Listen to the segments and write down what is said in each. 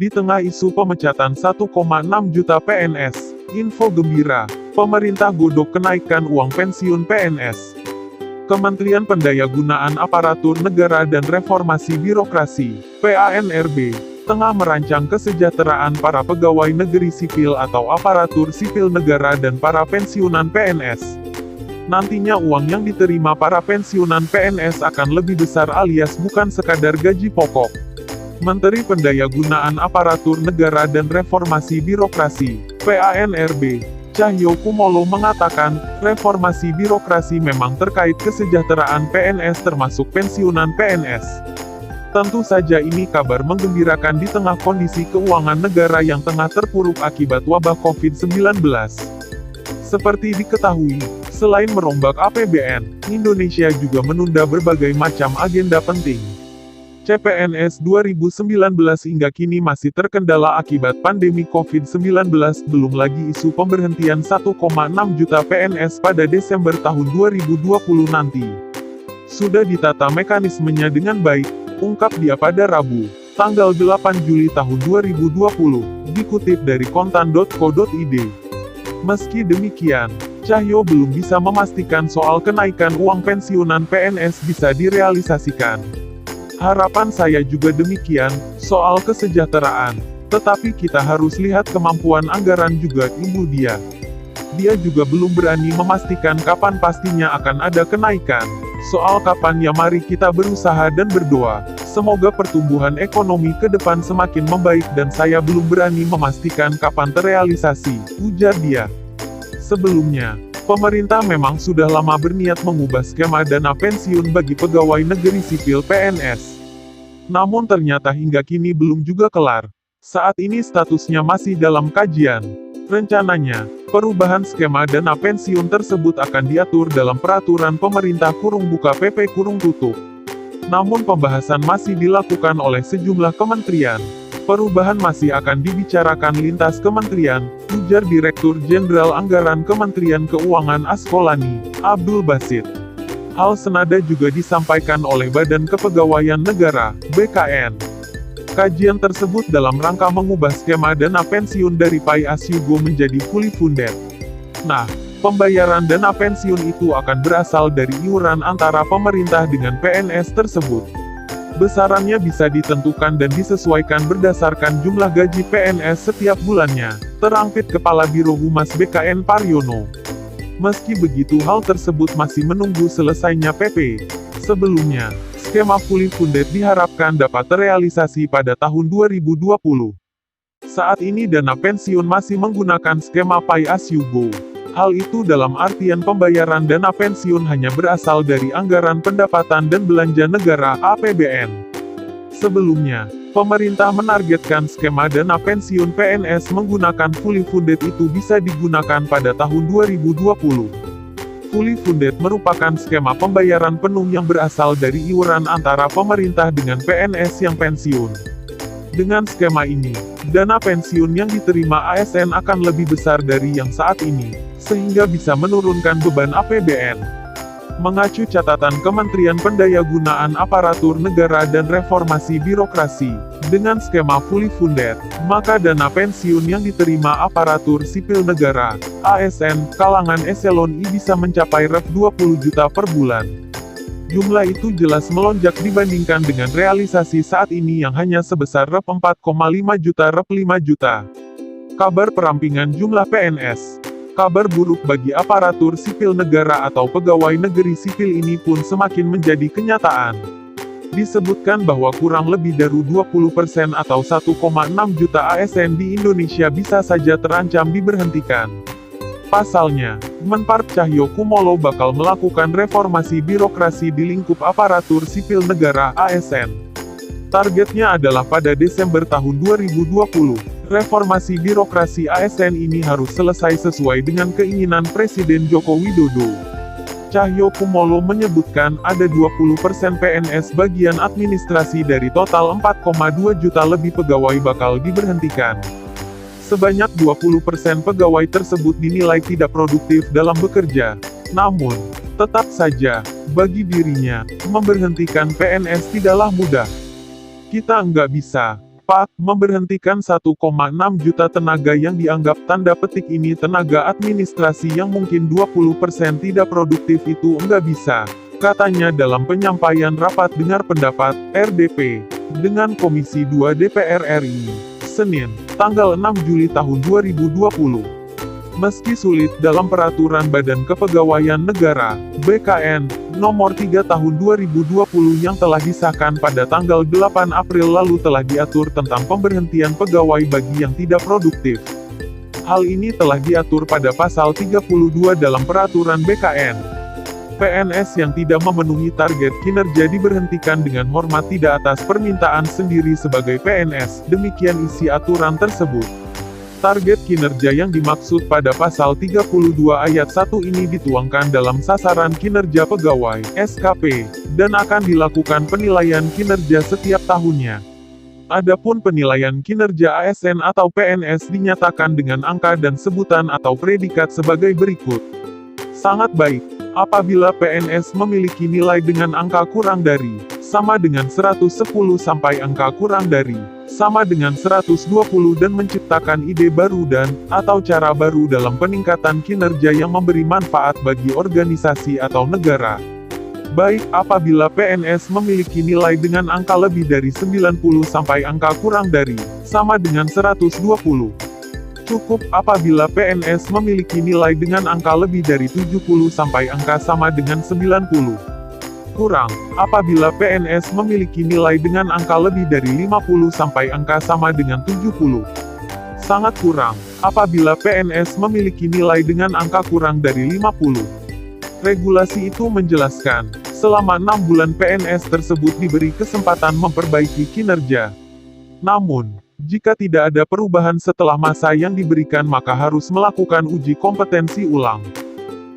Di tengah isu pemecatan 1,6 juta PNS, info gembira, pemerintah godok kenaikan uang pensiun PNS. Kementerian Pendayagunaan Aparatur Negara dan Reformasi Birokrasi, PANRB, tengah merancang kesejahteraan para pegawai negeri sipil atau aparatur sipil negara dan para pensiunan PNS. Nantinya uang yang diterima para pensiunan PNS akan lebih besar alias bukan sekadar gaji pokok. Menteri Pendayagunaan Aparatur Negara dan Reformasi Birokrasi, PANRB, Cahyokumolo mengatakan, reformasi birokrasi memang terkait kesejahteraan PNS termasuk pensiunan PNS. Tentu saja ini kabar menggembirakan di tengah kondisi keuangan negara yang tengah terpuruk akibat wabah COVID-19. Seperti diketahui, selain merombak APBN, Indonesia juga menunda berbagai macam agenda penting. CPNS 2019 hingga kini masih terkendala akibat pandemi COVID-19, belum lagi isu pemberhentian 1,6 juta PNS pada Desember tahun 2020 nanti. Sudah ditata mekanismenya dengan baik, ungkap dia pada Rabu, tanggal 8 Juli tahun 2020, dikutip dari kontan.co.id. Meski demikian, Cahyo belum bisa memastikan soal kenaikan uang pensiunan PNS bisa direalisasikan. Harapan saya juga demikian, soal kesejahteraan. Tetapi kita harus lihat kemampuan anggaran juga, ibu dia. Dia juga belum berani memastikan kapan pastinya akan ada kenaikan. Soal kapan ya mari kita berusaha dan berdoa. Semoga pertumbuhan ekonomi ke depan semakin membaik dan saya belum berani memastikan kapan terrealisasi, ujar dia. Sebelumnya, pemerintah memang sudah lama berniat mengubah skema dana pensiun bagi pegawai negeri sipil PNS. Namun ternyata hingga kini belum juga kelar. Saat ini statusnya masih dalam kajian. Rencananya, perubahan skema dana pensiun tersebut akan diatur dalam peraturan pemerintah (PP). Namun pembahasan masih dilakukan oleh sejumlah kementerian. Perubahan masih akan dibicarakan lintas kementerian, ujar Direktur Jenderal Anggaran Kementerian Keuangan Askolani, Abdul Basit. Hal senada juga disampaikan oleh Badan Kepegawaian Negara, BKN. Kajian tersebut dalam rangka mengubah skema dana pensiun dari pay as you go menjadi fully funded. Nah, pembayaran dana pensiun itu akan berasal dari iuran antara pemerintah dengan PNS tersebut. Besarannya bisa ditentukan dan disesuaikan berdasarkan jumlah gaji PNS setiap bulannya, terangkit Kepala Biro Humas BKN Paryono. Meski begitu hal tersebut masih menunggu selesainya PP. Sebelumnya, skema fully funded diharapkan dapat terrealisasi pada tahun 2020. Saat ini dana pensiun masih menggunakan skema pay as you go. Hal itu dalam artian pembayaran dana pensiun hanya berasal dari anggaran pendapatan dan belanja negara (APBN). Sebelumnya, pemerintah menargetkan skema dana pensiun PNS menggunakan fully funded itu bisa digunakan pada tahun 2020. Fully funded merupakan skema pembayaran penuh yang berasal dari iuran antara pemerintah dengan PNS yang pensiun. Dengan skema ini, dana pensiun yang diterima ASN akan lebih besar dari yang saat ini, sehingga bisa menurunkan beban APBN. Mengacu catatan Kementerian Pendayagunaan Aparatur Negara dan Reformasi Birokrasi, dengan skema fully funded, maka dana pensiun yang diterima aparatur sipil negara, ASN, kalangan eselon I bisa mencapai Rp20 juta per bulan. Jumlah itu jelas melonjak dibandingkan dengan realisasi saat ini yang hanya sebesar Rp4,5 juta Rp5 juta. Kabar perampingan jumlah PNS. Kabar buruk bagi aparatur sipil negara atau pegawai negeri sipil ini pun semakin menjadi kenyataan. Disebutkan bahwa kurang lebih dari 20% atau 1,6 juta ASN di Indonesia bisa saja terancam diberhentikan. Pasalnya, Menpar Cahyokumolo bakal melakukan reformasi birokrasi di lingkup aparatur sipil negara (ASN). Targetnya adalah pada Desember tahun 2020. Reformasi birokrasi ASN ini harus selesai sesuai dengan keinginan Presiden Joko Widodo. Cahyokumolo menyebutkan ada 20% PNS bagian administrasi dari total 4,2 juta lebih pegawai bakal diberhentikan. Sebanyak 20% pegawai tersebut dinilai tidak produktif dalam bekerja. Namun, tetap saja, bagi dirinya, memberhentikan PNS tidaklah mudah. Kita nggak bisa. Memberhentikan 1,6 juta tenaga yang dianggap tanda petik ini tenaga administrasi yang mungkin 20% tidak produktif itu enggak bisa, katanya dalam penyampaian rapat dengar pendapat, RDP, dengan Komisi 2 DPR RI, Senin, tanggal 6 Juli tahun 2020. Meski sulit dalam Peraturan Badan Kepegawaian Negara, BKN, Nomor 3 Tahun 2020 yang telah disahkan pada tanggal 8 April lalu telah diatur tentang pemberhentian pegawai bagi yang tidak produktif. Hal ini telah diatur pada pasal 32 dalam Peraturan BKN. PNS yang tidak memenuhi target kinerja diberhentikan dengan hormat tidak atas permintaan sendiri sebagai PNS, demikian isi aturan tersebut. Target kinerja yang dimaksud pada pasal 32 ayat 1 ini dituangkan dalam sasaran kinerja pegawai, SKP, dan akan dilakukan penilaian kinerja setiap tahunnya. Adapun penilaian kinerja ASN atau PNS dinyatakan dengan angka dan sebutan atau predikat sebagai berikut. Sangat baik, apabila PNS memiliki nilai dengan angka kurang dari, sama dengan 110 sampai angka kurang dari, sama dengan 120 dan menciptakan ide baru dan, atau cara baru dalam peningkatan kinerja yang memberi manfaat bagi organisasi atau negara. Baik apabila PNS memiliki nilai dengan angka lebih dari 90 sampai angka kurang dari, sama dengan 120. Cukup apabila PNS memiliki nilai dengan angka lebih dari 70 sampai angka sama dengan 90. Kurang, apabila PNS memiliki nilai dengan angka lebih dari 50 sampai angka sama dengan 70. Sangat kurang, apabila PNS memiliki nilai dengan angka kurang dari 50. Regulasi itu menjelaskan, selama 6 bulan PNS tersebut diberi kesempatan memperbaiki kinerja. Namun, jika tidak ada perubahan setelah masa yang diberikan maka harus melakukan uji kompetensi ulang.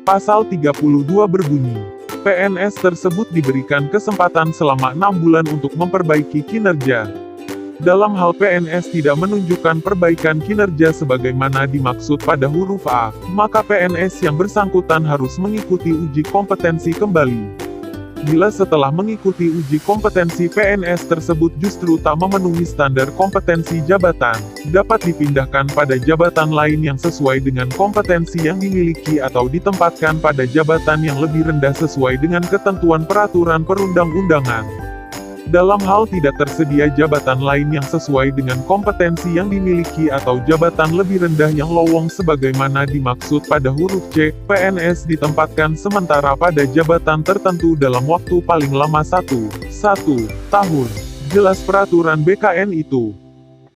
Pasal 32 berbunyi, PNS tersebut diberikan kesempatan selama 6 bulan untuk memperbaiki kinerja. Dalam hal PNS tidak menunjukkan perbaikan kinerja sebagaimana dimaksud pada huruf A, maka PNS yang bersangkutan harus mengikuti uji kompetensi kembali. Bila setelah mengikuti uji kompetensi PNS tersebut justru tak memenuhi standar kompetensi jabatan, dapat dipindahkan pada jabatan lain yang sesuai dengan kompetensi yang dimiliki atau ditempatkan pada jabatan yang lebih rendah sesuai dengan ketentuan peraturan perundang-undangan. Dalam hal tidak tersedia jabatan lain yang sesuai dengan kompetensi yang dimiliki atau jabatan lebih rendah yang lowong sebagaimana dimaksud pada huruf C, PNS ditempatkan sementara pada jabatan tertentu dalam waktu paling lama 1 tahun. Jelas peraturan BKN itu.